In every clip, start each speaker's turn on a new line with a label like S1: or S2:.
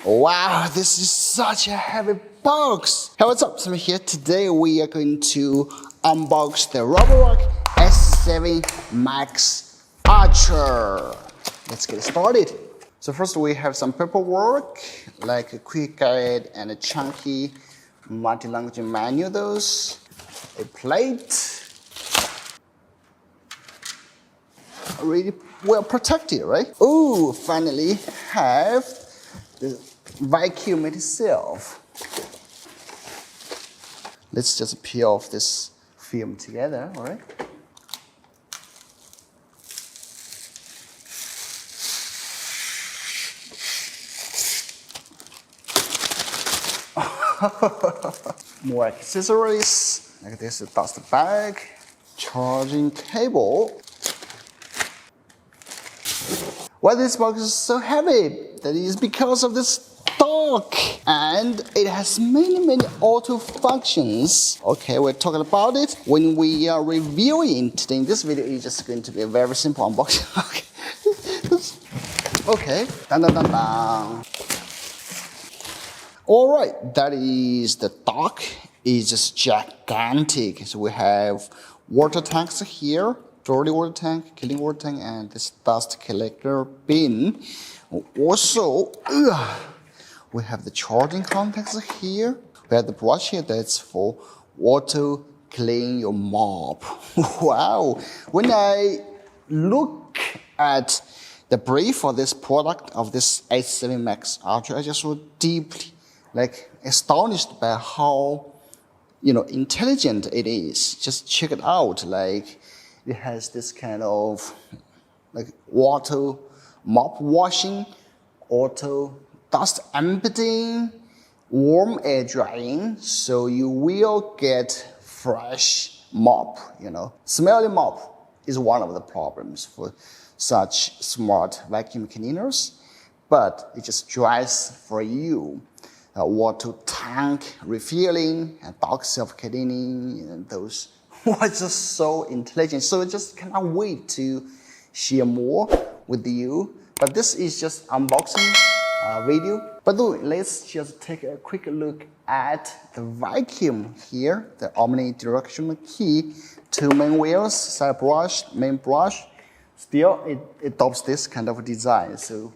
S1: Wow, this is such a heavy box. Hey, what's up? Sam here. Today we are going to unbox the Roborock S7 Max Ultra. Let's get started. So first we have some paperwork, like a quick guide and a chunky multi-language manual, those. A plate. Really well protected, right? Oh, finally have the vacuum itself. Let's just peel off this film together, all right? More accessories, like this dust bag, charging cable. Why this box is so heavy? That is because of this dock, and it has many auto functions. Okay, we're talking about it when we are reviewing. Today in this video is just going to be a very simple unboxing. Okay, dun dun dun dun. All right, that is the dock. It's just gigantic. So we have water tanks here. Dirty water tank, clean water tank, and this dust collector bin. Also, we have the charging contacts here. We have the brush here that's for auto clean your mop. Wow! When I look at the brief for this product of this S7 Max Ultra, I just was deeply astonished by how intelligent it is. Just check it out. It has this kind of auto mop washing, auto dust emptying, warm air drying, so you will get fresh mop. Smelly mop is one of the problems for such smart vacuum cleaners, but it just dries for you. Water tank refilling and dog self-cleaning, and those was just so intelligent. So I just cannot wait to share more with you. But this is just unboxing video. But let's just take a quick look at the vacuum here. The omnidirectional key, 2 main wheels, side brush, main brush. Still, it adopts this kind of design. So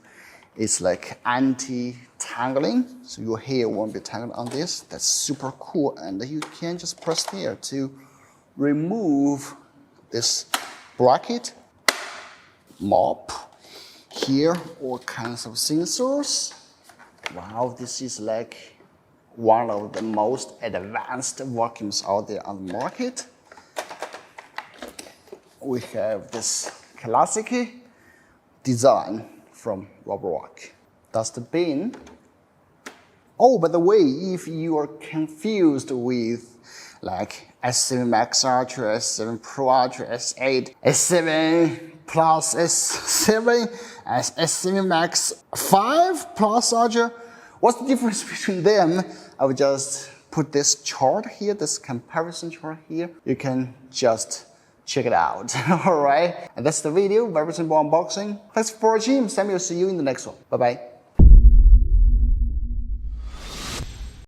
S1: it's like anti-tangling. So your hair won't be tangled on this. That's super cool. And you can just press here to remove this bracket, mop. Here, all kinds of sensors. Wow, this is like one of the most advanced vacuums out there on the market. We have this classic design from Roborock. That's the bin. Oh, by the way, if you are confused with S7 Max Ultra, S7 Pro Ultra, S8, S7 Plus S7, S7 Max 5 Plus Ultra, what's the difference between them? I will just put this chart here, this comparison chart here. You can just check it out. All right, and that's the video. Very simple unboxing. Thanks for watching. Sam will see you in the next one. Bye bye.